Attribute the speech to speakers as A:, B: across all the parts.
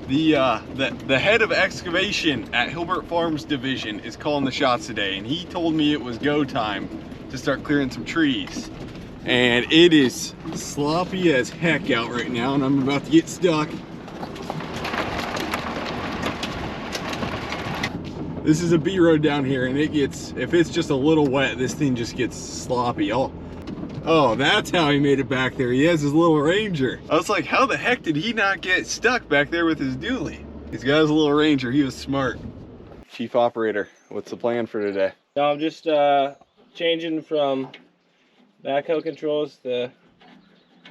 A: The head of excavation at Hilbert Farms Division is calling the shots today, and he told me it was go time to start clearing some trees. And it is sloppy as heck out right now, and I'm about to get stuck. This is a B road down here, and it gets, if it's just a little wet, this thing just gets sloppy. Oh, that's how he made it back there. He has his little Ranger. I was like, how the heck did he not get stuck back there with his dually? He's got his little Ranger. He was smart. Chief Operator, what's the plan for today?
B: No, I'm just changing from backhoe controls to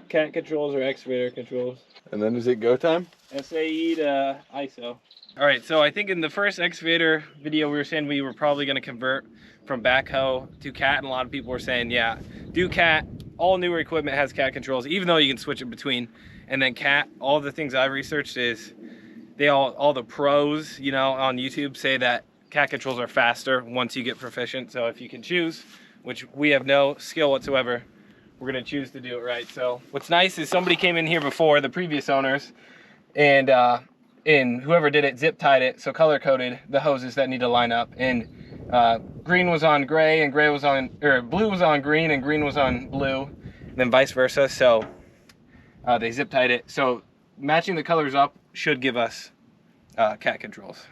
B: cat controls or excavator controls.
A: And then is it go time?
B: SAE to ISO. All right, so I think in the first excavator video we were saying we were probably going to convert from backhoe to cat, and a lot of people were saying, yeah, do cat. All newer equipment has cat controls, even though you can switch it between. And then cat, all the things I've researched is all the pros, you know, on YouTube say that cat controls are faster once you get proficient. So if you can choose, which we have no skill whatsoever, we're gonna choose to do it right. So what's nice is somebody came in here before, the previous owners, and whoever did it zip tied it, so color coded the hoses that need to line up. And green was on gray, and gray was on, or blue was on green, and green was on blue, and then vice versa. So they zip tied it. So matching the colors up should give us cat controls.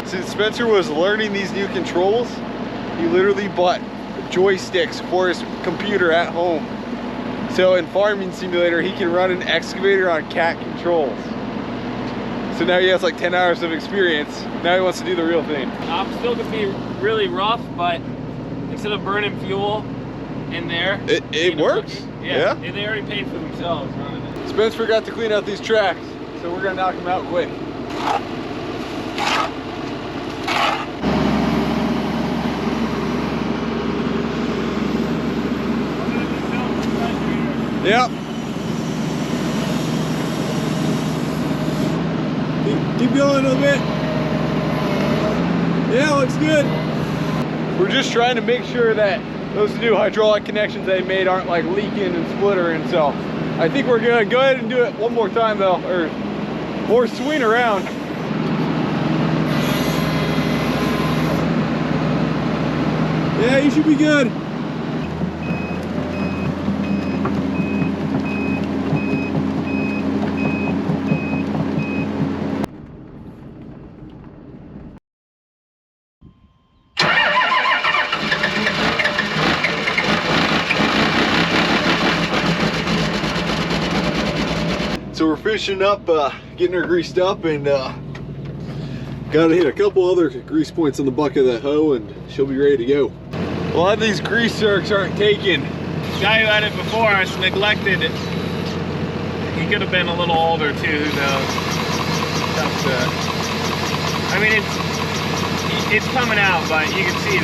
A: Since Spencer was learning these new controls, he literally bought joysticks for his computer at home. So in Farming Simulator, he can run an excavator on cat controls. So now he has like 10 hours of experience. Now he wants to do the real thing.
B: I'm still gonna be really rough, but instead of burning fuel in there,
A: it works.
B: Yeah, they already paid for themselves running it.
A: Spence forgot to clean out these tracks, so we're gonna knock them out quick. Yep. Keep going a little bit. Yeah, looks good. We're just trying to make sure that those new hydraulic connections they made aren't like leaking and splittering. So I think we're gonna go ahead and do it one more time though, or swing around. Yeah, you should be good. So we're finishing up, getting her greased up, and gotta hit a couple other grease points on the bucket of that hoe, and she'll be ready to go. A lot of these grease zerks aren't taken.
B: The guy who had it before us neglected it. He could have been a little older too, who knows. Tough to, I mean, it's coming out, but you can see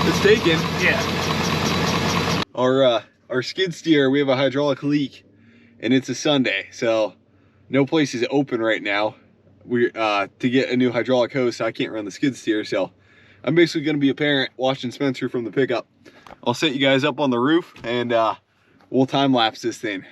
A: It's taken.
B: Yeah.
A: Our skid steer, we have a hydraulic leak, and it's a Sunday, so no place is open right now. We to get a new hydraulic hose, so I can't run the skid steer. So I'm basically going to be a parent watching Spencer from the pickup. I'll set you guys up on the roof, and we'll time lapse this thing.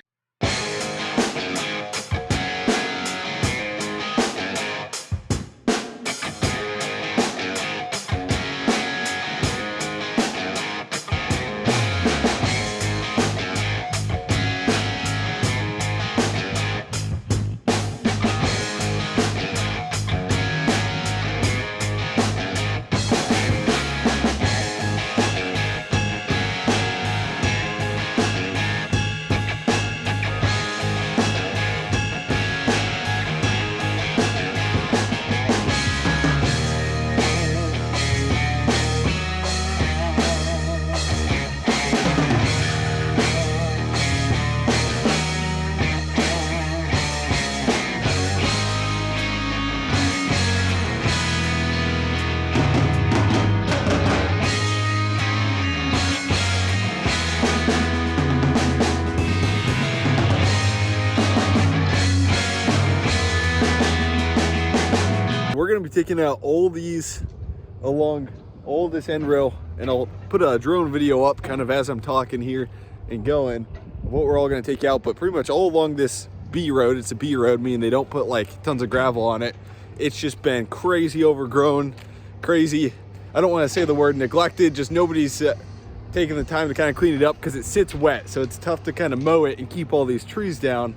A: we're gonna be taking out all these along all this end row, and I'll put a drone video up kind of as I'm talking here and going of what we're all gonna take out. But pretty much all along this B road, it's a B road, meaning they don't put like tons of gravel on it. It's just been crazy overgrown, crazy, I don't want to say the word neglected, just nobody's taking the time to kind of clean it up because it sits wet, so it's tough to kind of mow it and keep all these trees down.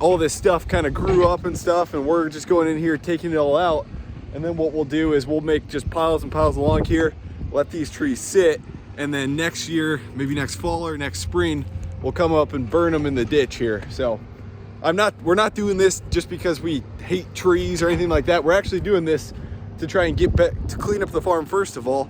A: All this stuff kind of grew up and stuff, and we're just going in here taking it all out. And then what we'll do is we'll make just piles and piles along here, let these trees sit, and then next year, maybe next fall or next spring, we'll come up and burn them in the ditch here. So we're not doing this just because we hate trees or anything like that. We're actually doing this to try and to clean up the farm first of all,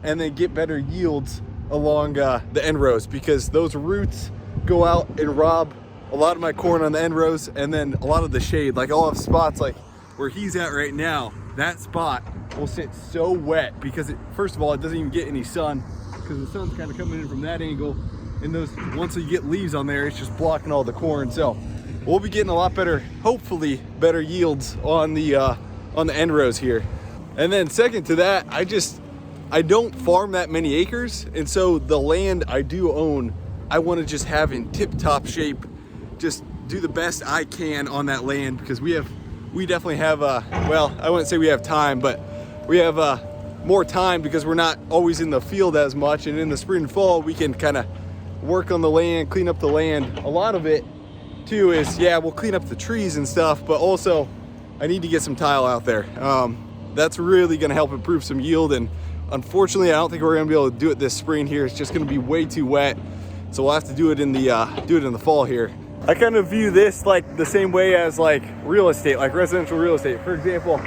A: and then get better yields along the end rows, because those roots go out and rob a lot of my corn on the end rows, and then a lot of the shade. Like I'll have spots like where he's at right now, that spot will sit so wet because first of all, it doesn't even get any sun because the sun's kind of coming in from that angle, and those, once you get leaves on there, it's just blocking all the corn. So we'll be getting a lot better, hopefully better yields on the end rows here. And then second to that, I don't farm that many acres, and so the land I do own, I want to just have in tip-top shape, just do the best I can on that land, because we definitely have well, I wouldn't say we have time, but we have more time because we're not always in the field as much, and in the spring and fall we can kind of work on the land, clean up the land. A lot of it too is, yeah, we'll clean up the trees and stuff, but also I need to get some tile out there. That's really going to help improve some yield, and unfortunately I don't think we're going to be able to do it this spring here. It's just going to be way too wet, so we'll have to do it in the fall here. I kind of view this like the same way as like real estate, like residential real estate. For example,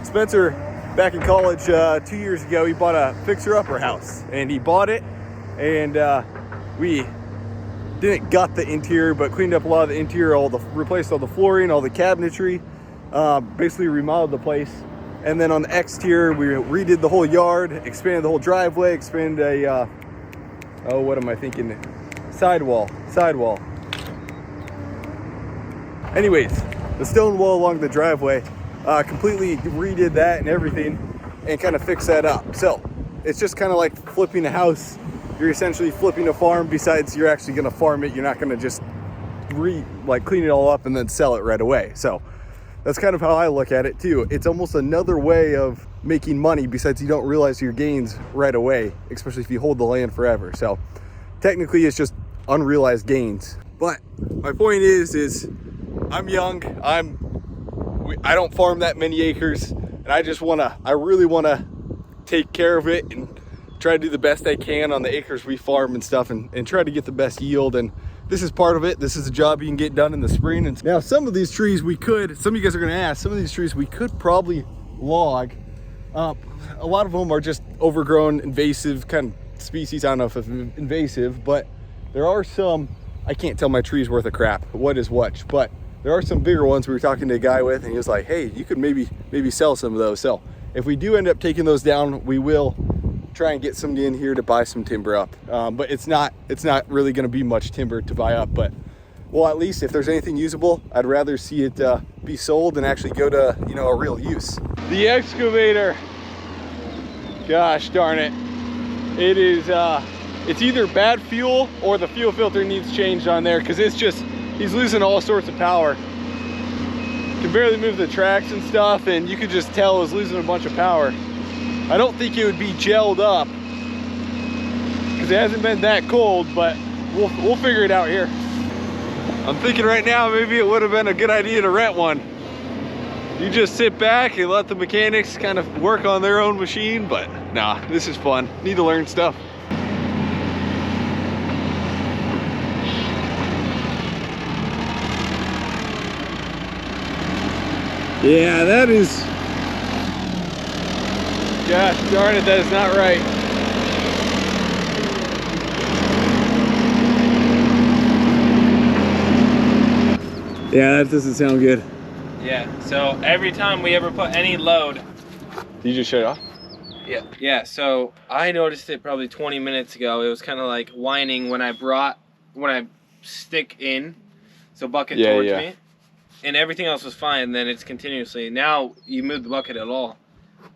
A: Spencer back in college 2 years ago, he bought a fixer-upper house, and he bought it, and we didn't gut the interior, but cleaned up a lot of the interior, replaced all the flooring, all the cabinetry, basically remodeled the place. And then on the exterior, we redid the whole yard, expanded the whole driveway, expanded a, oh, what am I thinking? Sidewall. Anyways, the stone wall along the driveway, completely redid that and everything, and kind of fixed that up. So it's just kind of like flipping a house. You're essentially flipping a farm, besides you're actually gonna farm it. You're not gonna just clean it all up and then sell it right away. So that's kind of how I look at it too. It's almost another way of making money, besides you don't realize your gains right away, especially if you hold the land forever. So technically it's just unrealized gains. But my point is I'm young, I don't farm that many acres, and I really wanna take care of it and try to do the best I can on the acres we farm and stuff, and try to get the best yield. And this is part of it. This is a job you can get done in the spring. And now some of these trees some of you guys are gonna ask, some of these trees we could probably log. A lot of them are just overgrown, invasive kind of species. I don't know if it's invasive, but there are some, I can't tell my tree's worth a crap, what is what, but there are some bigger ones we were talking to a guy with, and he was like, hey, you could maybe sell some of those. So if we do end up taking those down, we will try and get somebody in here to buy some timber up. But it's not really going to be much timber to buy up, but well, at least if there's anything usable, I'd rather see it be sold and actually go to, you know, a real use. The excavator, gosh darn it, it is it's either bad fuel or the fuel filter needs changed on there, because he's losing all sorts of power. Can barely move the tracks and stuff, and you could just tell it's losing a bunch of power. I don't think it would be gelled up because it hasn't been that cold, but we'll figure it out here. I'm thinking right now maybe it would have been a good idea to rent one. You just sit back and let the mechanics kind of work on their own machine, but nah, this is fun. Need to learn stuff. Yeah, that is, gosh darn it, that is not right. Yeah, that doesn't sound good.
B: Yeah, so every time we ever put any load.
A: Did you just shut it off?
B: Yeah, so I noticed it probably 20 minutes ago. It was kind of like whining when I stick in, so bucket towards me. and everything else was fine, then it's continuously. Now you move the bucket at all,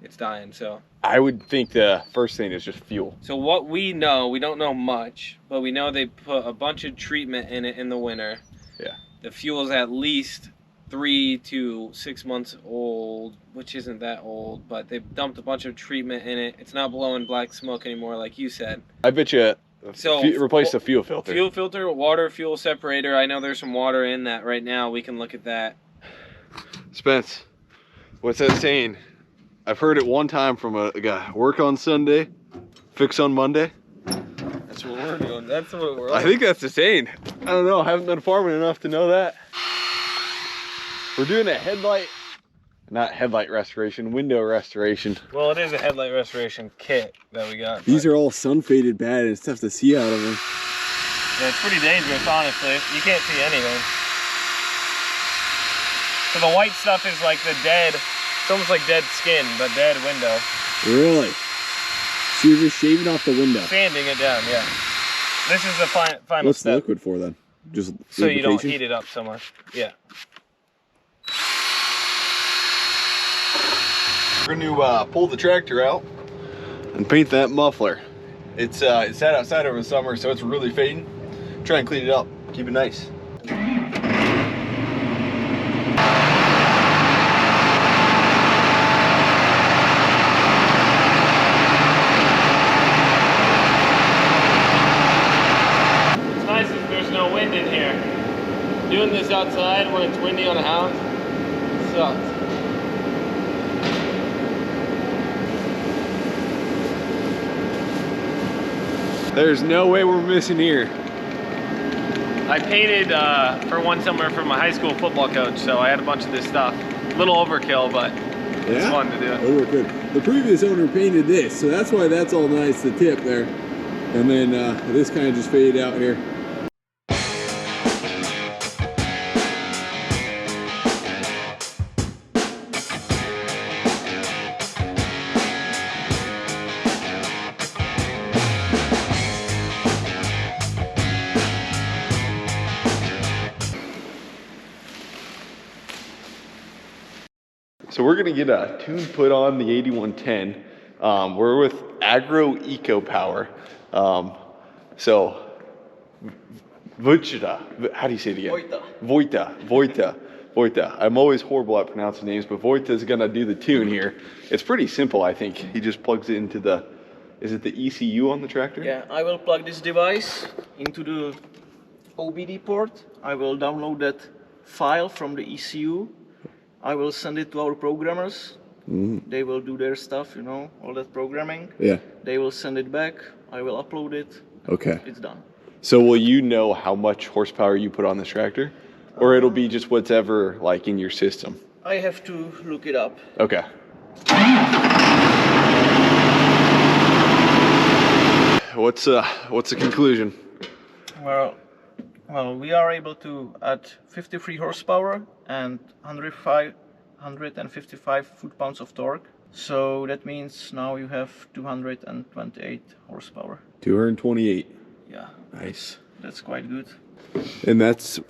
B: it's dying. So
A: I would think the first thing is just fuel.
B: So what we know, we don't know much, but we know they put a bunch of treatment in it in the winter.
A: Yeah.
B: The fuel's at least 3 to 6 months old, which isn't that old, but they've dumped a bunch of treatment in it. It's not blowing black smoke anymore, like you said.
A: I bet you replace the fuel filter.
B: Fuel filter, water, fuel separator. I know there's some water in that right now. We can look at that. Spence,
A: what's that saying? I've heard it one time from a guy. Work on Sunday, fix on Monday.
B: That's what we're doing. That's what we're on.
A: I think that's the saying. I don't know. I haven't been farming enough to know that. We're doing a not headlight restoration, window restoration.
B: Well, it is a headlight restoration kit that we got.
A: These are all sun faded bad and it's tough to see out of them.
B: Yeah, it's pretty dangerous, honestly. You can't see anything. So the white stuff is like the dead, it's almost like dead skin, but dead window.
A: Really? So you're just shaving off the window?
B: Sanding it down, yeah. This is the final step.
A: What's the liquid for then? Just
B: so you don't heat it up so much. Yeah.
A: We're gonna pull the tractor out and paint that muffler. It's sat outside over the summer, so it's really fading. Try and clean it up, keep it nice.
B: It's nice if there's no wind in here. Doing this outside when it's windy on a house sucks.
A: There's no way we're missing here.
B: I painted for one summer for my high school football coach, so I had a bunch of this stuff. A little overkill, but it's fun to do.
A: Overkill. The previous owner painted this, so that's why that's all nice, the tip there. And then this kind of just faded out here. So we're gonna get a tune put on the 8110. We're with Agro Eco Power. So Vojta, how do you say it again? Vojta. I'm always horrible at pronouncing names, but Vojta's gonna do the tune here. It's pretty simple, I think. He just plugs it into the, is it the ECU on the tractor?
C: Yeah, I will plug this device into the OBD port. I will download that file from the ECU. I will send it to our programmers. They will do their stuff, you know, all that programming.
A: Yeah.
C: They will send it back. I will upload it.
A: Okay.
C: It's done.
A: So will you know how much horsepower you put on this tractor? Or it'll be just whatever like in your system?
C: I have to look it up.
A: Okay. What's the conclusion?
C: Well, we are able to add 53 horsepower and 155 foot-pounds of torque. So that means now you have 228 horsepower.
A: 228.
C: Yeah.
A: Nice.
C: That's quite good.
A: And that's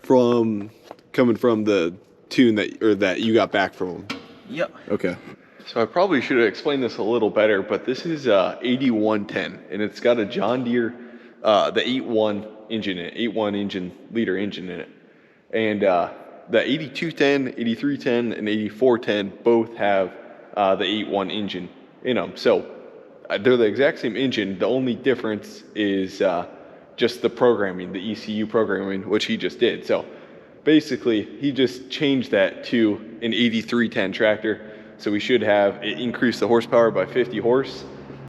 A: coming from the tune that you got back from them.
C: Yeah.
A: Okay. So I probably should have explained this a little better, but this is 8110, and it's got a John Deere the 8.1 engine in it, 8.1 liter engine in it, and the 8210, 8310, and 8410 both have the 8.1 engine in them. So they're the exact same engine. The only difference is just the programming, the ECU programming, which he just did. So basically, he just changed that to an 8310 tractor. So we should have it increase the horsepower by 50 horse.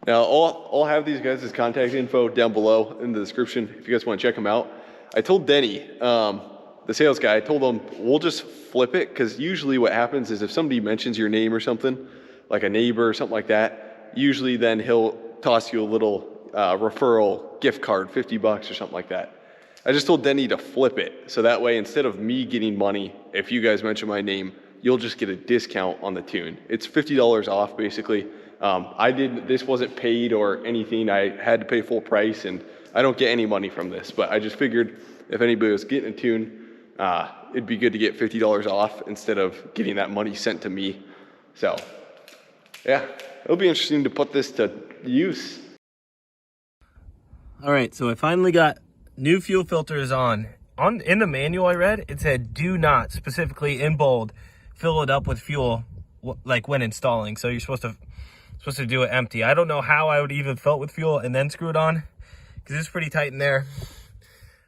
A: Now, I'll have these guys' contact info down below in the description if you guys want to check them out. I told Denny, the sales guy, I told him we'll just flip it, because usually what happens is if somebody mentions your name or something, like a neighbor or something like that, usually then he'll toss you a little referral gift card, 50 bucks or something like that. I just told Denny to flip it, so that way instead of me getting money, if you guys mention my name, you'll just get a discount on the tune. It's $50 off basically. This wasn't paid or anything. I had to pay full price, and I don't get any money from this, but I just figured if anybody was getting a tune, it'd be good to get $50 off instead of getting that money sent to me. So yeah, it'll be interesting to put this to use.
B: All right, so I finally got new fuel filters on. In the manual I read, it said do not, specifically in bold, fill it up with fuel like when installing. So you're supposed to do it empty. I don't know how I would even fill it with fuel and then screw it on, because it's pretty tight in there.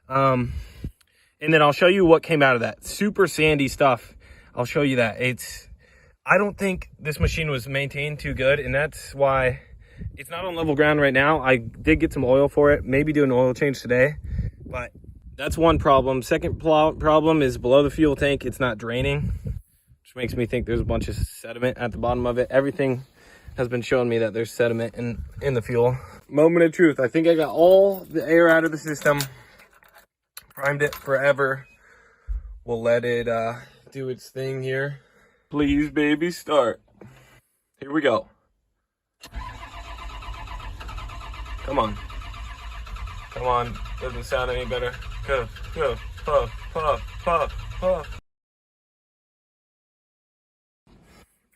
B: And then I'll show you what came out of that. Super sandy stuff. I'll show you that. I don't think this machine was maintained too good, and that's why it's not on level ground right now. I did get some oil for it, maybe do an oil change today, but that's one problem. Second problem is below the fuel tank, it's not draining, which makes me think there's a bunch of sediment at the bottom of it. Everything has been showing me that there's sediment in the fuel. Moment of truth. I think I got all the air out of the system. Primed it forever. We'll let it do its thing here. Please, baby, start. Here we go. Come on. Come on. Doesn't sound any better. Go, go, puff, puff, puff, puff.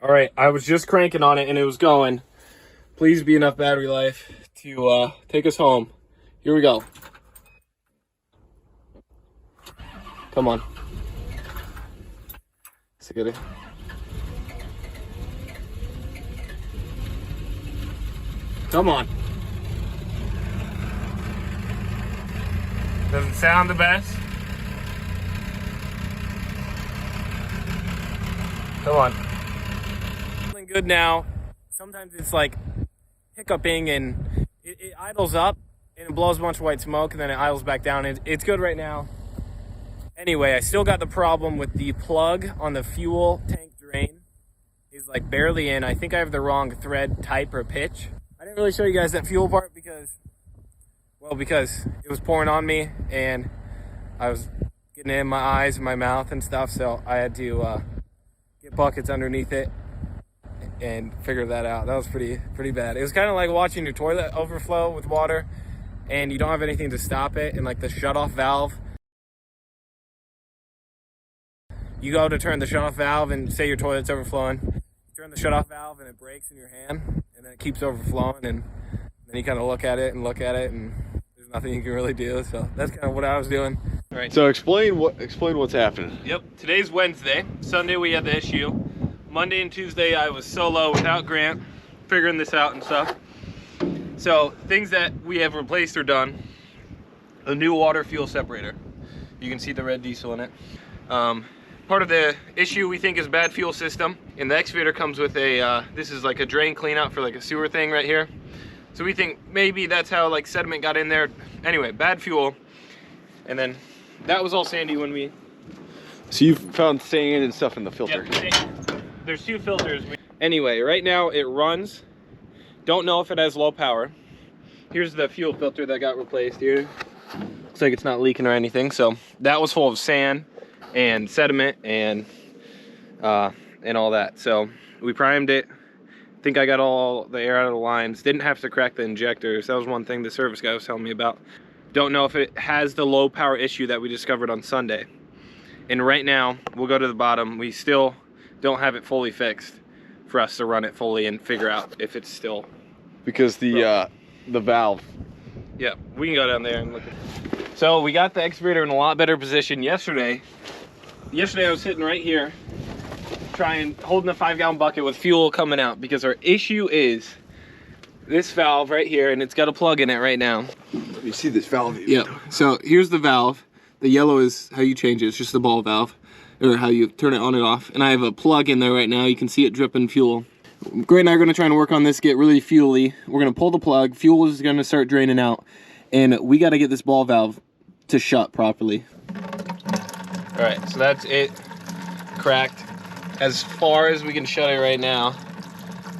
B: All right, I was just cranking on it and it was going. Please be enough battery life to take us home. Here we go. Come on. Is it good? Come on. Doesn't sound the best. Come on. Feeling good now. Sometimes it's like hiccuping and it idles up and it blows a bunch of white smoke and then it idles back down. It's good right now. Anyway, I still got the problem with the plug on the fuel tank drain is like barely in. I think I have the wrong thread type or pitch. I didn't really show you guys that fuel part because it was pouring on me and I was getting it in my eyes and my mouth and stuff, so I had to get buckets underneath it and figure that out. That was pretty bad. It was kind of like watching your toilet overflow with water and you don't have anything to stop it, and like the shutoff valve, you go to turn the shutoff valve and say your toilet's overflowing, you turn the shutoff valve and it breaks in your hand and then it keeps overflowing, and then you kind of look at it and there's nothing you can really do. So that's kind of what I was doing. All right.
A: So explain what's happening.
B: Yep. Today's Wednesday. Sunday we had the issue. Monday and Tuesday I was solo without Grant, figuring this out and stuff. So things that we have replaced or done: a new water fuel separator. You can see the red diesel in it. Part of the issue we think is bad fuel system, and the Excavator comes with a this is like a drain cleanout for like a sewer thing right here. So we think maybe that's how like sediment got in there. Anyway, bad fuel. And then that was all sandy when we...
A: So you found sand and stuff in the filter.
B: Yeah, there's two filters. Anyway, right now it runs. Don't know if it has low power. Here's the fuel filter that got replaced here. Looks like it's not leaking or anything. So that was full of sand and sediment and all that. So we primed it. I think I got all the air out of the lines. Didn't have to crack the injectors. That was one thing the service guy was telling me about. Don't know if it has the low power issue that we discovered on Sunday. And right now, we'll go to the bottom. We still don't have it fully fixed for us to run it fully and figure out if it's still...
A: Because the valve.
B: Yeah, we can go down there and look at it. So we got the Excavator in a lot better position yesterday. Yesterday I was sitting right here, holding a 5-gallon bucket with fuel coming out, because our issue is this valve right here, and it's got a plug in it right now.
A: You see this valve?
B: Yeah. So here's the valve. The yellow is how you change it. It's just the ball valve, or how you turn it on and off. And I have a plug in there right now. You can see it dripping fuel. Grant and I are going to try and work on this, get really fuely. We're going to pull the plug. Fuel is going to start draining out, and we got to get this ball valve to shut properly. All right, so that's it cracked as far as we can shut it right now.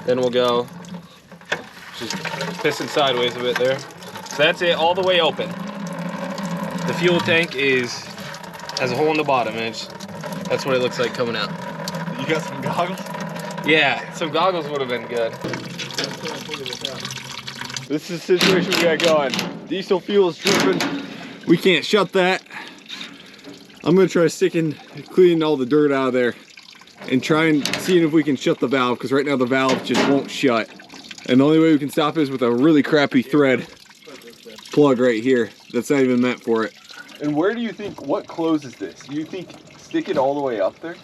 B: Then we'll go just pissing sideways a bit there. So that's it, all the way open. The fuel tank has a hole in the bottom, and that's what it looks like coming out.
A: You got some goggles?
B: Yeah, some goggles would have been good.
A: This is the situation we got going. Diesel fuel is dripping. We can't shut that. I'm gonna try cleaning all the dirt out of there and seeing if we can shut the valve, because right now the valve just won't shut. And the only way we can stop it is with a really crappy thread plug right here that's not even meant for it. And where do you think, what closes this? Do you think stick it all the way up there?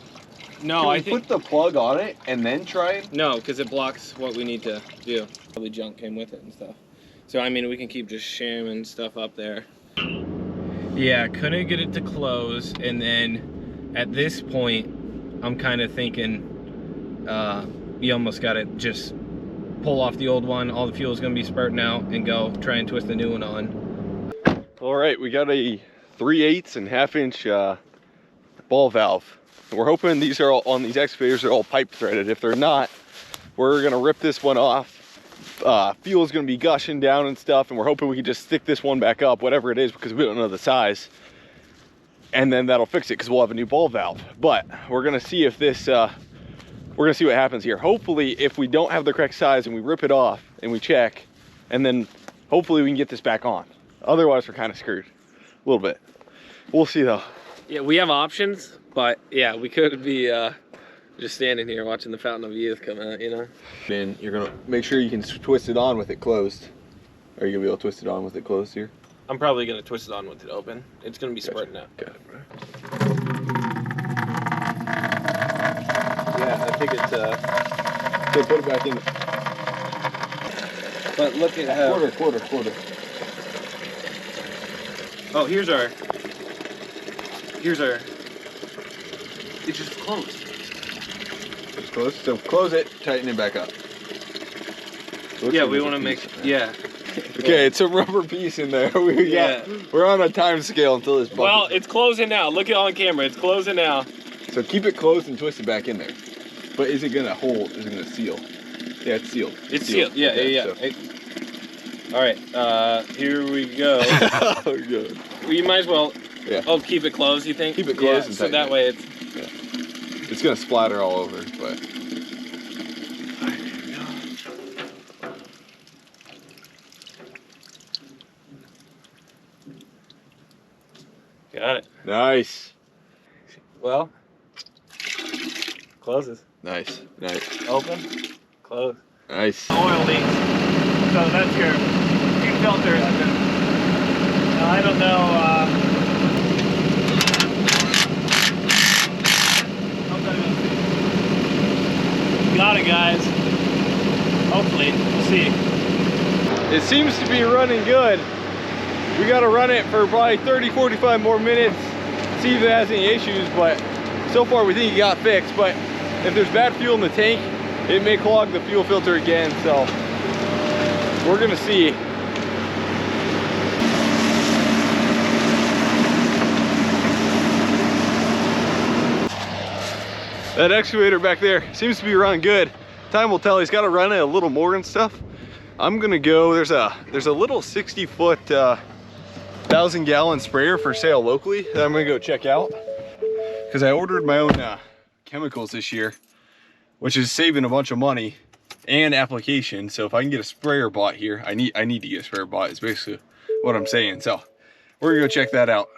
B: No, I think
A: put the plug on it and then try it?
B: No, because it blocks what we need to do. Probably junk came with it and stuff. So I mean, we can keep just shamming stuff up there. Yeah, couldn't get it to close, and then at this point, I'm kind of thinking you almost got to just pull off the old one. All the fuel's gonna be spurting out, and go try and twist the new one on.
A: All right, we got a 3/8 and 1/2 inch ball valve. We're hoping these are all on these excavators are all pipe threaded. If they're not, we're gonna rip this one off. Fuel is gonna be gushing down and stuff, and we're hoping we can just stick this one back up, whatever it is, because we don't know the size, and then that'll fix it because we'll have a new ball valve. But we're gonna see if this we're gonna see what happens here. Hopefully, if we don't have the correct size and we rip it off and we check, and then hopefully we can get this back on. Otherwise, we're kind of screwed a little bit. We'll see though.
B: Yeah, we have options, but yeah, we could be just standing here watching the Fountain of Youth come out, you know?
A: Then you're gonna make sure you can twist it on with it closed. Are you gonna be able to twist it on with it closed here?
B: I'm probably gonna twist it on with it open. It's gonna be spurting out.
A: Got it, bro. Yeah, I think it's so put it back in.
B: But look at how...
A: Quarter.
B: Oh, here's our... It's just closed.
A: It's closed. So close it, tighten it back up.
B: Yeah, we want to make... Yeah.
A: Okay, it's a rubber piece in there. We're on a time scale until this buckles.
B: Well, it's closing now. Look at on camera. It's closing now.
A: So keep it closed and twist it back in there. But is it gonna hold? Is it gonna seal? Yeah, it's sealed.
B: It's sealed. Yeah.
A: So.
B: All right. Here we go.
A: Oh, good.
B: Well, you might as well.
A: Yeah.
B: Oh, keep it closed. You think?
A: Keep it closed.
B: Yeah,
A: and
B: so that way it's.
A: Yeah. It's gonna splatter all over, but.
B: Got it.
A: Nice.
B: Well. Closes.
A: Nice.
B: Open. Close.
A: Nice.
B: Oil leaks. So that's your two filters. Now I don't know. Got it, guys. Hopefully, we'll see.
A: It seems to be running good. We got to run it for probably 30-45 more minutes, see if it has any issues, but so far we think it got fixed. But if there's bad fuel in the tank, it may clog the fuel filter again, so we're gonna see. That excavator back there seems to be running good. Time will tell. He's got to run it a little more and stuff. I'm gonna go. There's a little 60-foot 1,000-gallon sprayer for sale locally that I'm gonna go check out, because I ordered my own chemicals this year, which is saving a bunch of money and application. So if I can get a sprayer bought here, I need to get a sprayer bought, is basically what I'm saying. So we're gonna go check that out.